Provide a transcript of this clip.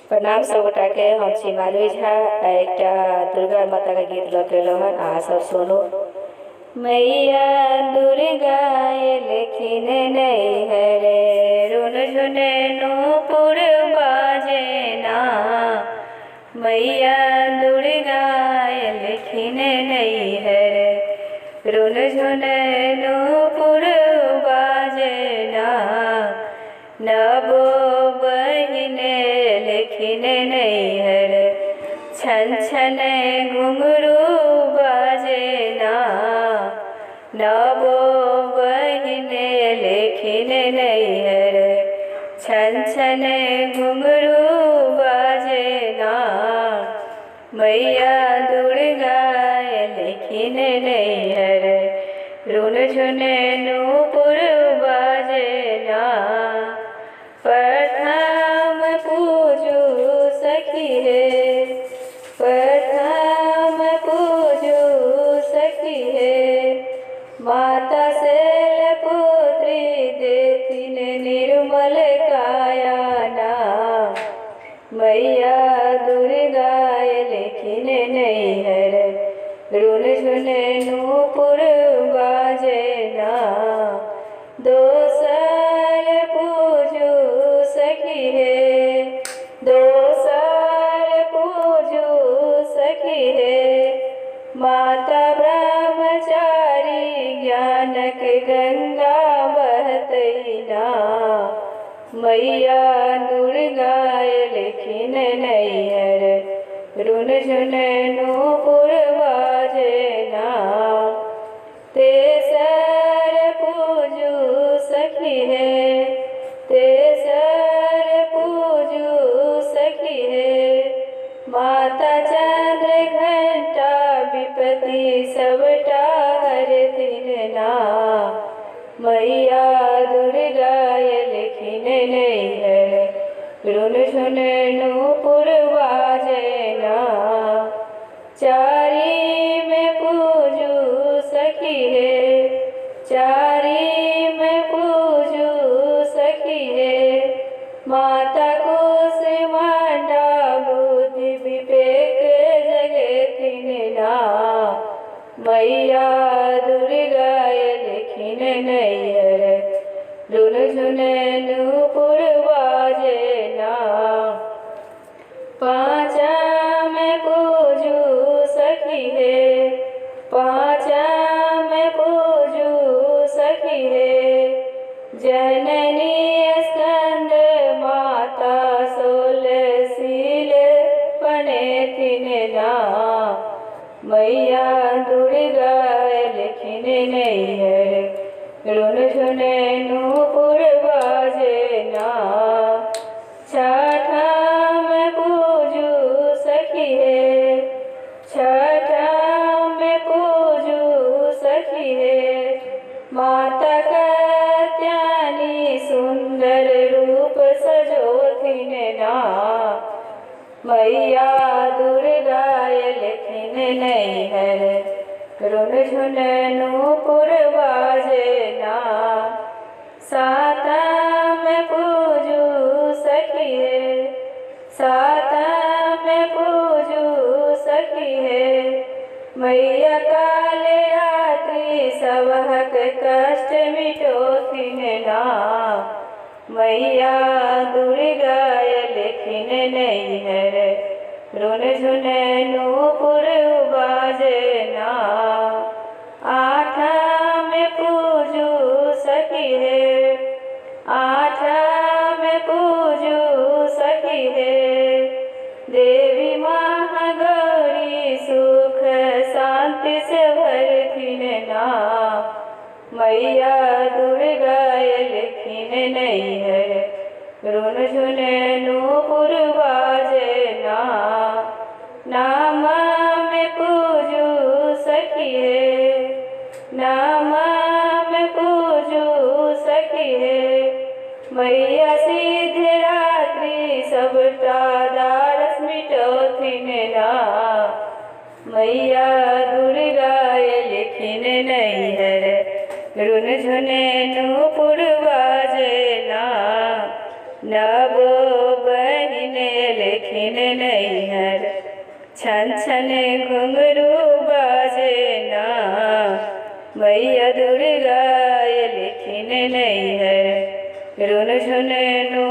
प्रणाम सब गोटा के। हम छी मालवी झा। एक दुर्गा माता का गीत लौटेलो हन आ सब सुनो। मैया दुर्गा लेकिन नहीं है रे, रुन झुने नूपुर बाजे ना। मैया दुर्गा लेकिन नहीं है रे, रुन झुने नूपुर बाजे ना। नबो बहिने लेकिन नहीं है रे, छन छन घुंघरू बाजे ना। नबो बहिने लेकिन नहीं है रे, छन छन घुंघरू बाजे ना। मैया दुर्गा लेकिन नहीं है रे, रुन झुने नूपुर बाजे ना। प्रथम पूजू सखी है, प्रथम पूजू सखी है। माता शैलपुत्री देथिन निर्मल काया ना। मैया दुर्गा लेकिन नहीं है रे, रुन झुने नूपुर बाजे ना। दोसर पूजू सखी है, दोसर पूजू सखी है। माता ब्रह्मचारी ज्ञानक गंगा बहतैना। मैया दुर्गा लेकिन नहीं है रे, रुन झुने नूपुर बाजे ना। तेसर पूजू सखी है, तेसर पूजू सखी है। माता चंद्र घंटा विपत्ति सबटा हरथिन ना। मैया दुर्गा लेकिन नहीं है, रुन झुने नूपुर बाजे ना। चारी में पूजू सखी है, चारी में पूजू सखी है। माता कुसुमांडा बुद्धि विवेक जगथिन ना। मैया दुर्गा लेकिन नहीं है रे, रुन झुने नूपुर बाजे ना। पाँचा में पूजू सखी है, पाँचा में पूजू सखी है। जननी स्कंद माता सोलशील बनेथिन ना। मैया दुर्गा लेकिन नहीं है रे, रुन झुने नूपुर बाजे ना। छठा में पूजू सखी है, छठा में पूजू सखी है। माता कात्यायनी सुंदर रूप सजोथिन ना। मैया दुर्गा लेकिन नहीं है रे, रुन झुने नूपुर बाजे ना। साता में पूजू सखी है, साता में पूजू सखी है। मैया काल रात्रि सबहक कष्ट मिटोथिन ना। मैया दुर्गा लेकिन नहीं है रे, रुन झुने नूपुर बाजे ना। आठा में पूजू सखी है, आठा में पूजू सखी है। देवी महागौरी सुख शांति से भरथिन ना। मैया दुर्गा लेकिन नहीं है रे, रुन झुने नूपुर बाजे ना। नामा में पूजू सखी है, नामा में पूजू सखी है। मैया सिद्धरात्रि सबटा दारस मिटोथिन ना। मैया दुर्गा लेकिन नहीं है रे, रुन झुने नूपुर बाजे ना। नबो बहिने लेखिन नैहर छन छन घुंघरू बाजे ना मैया दुर्गा लेखिन नैहर रुन झुन नु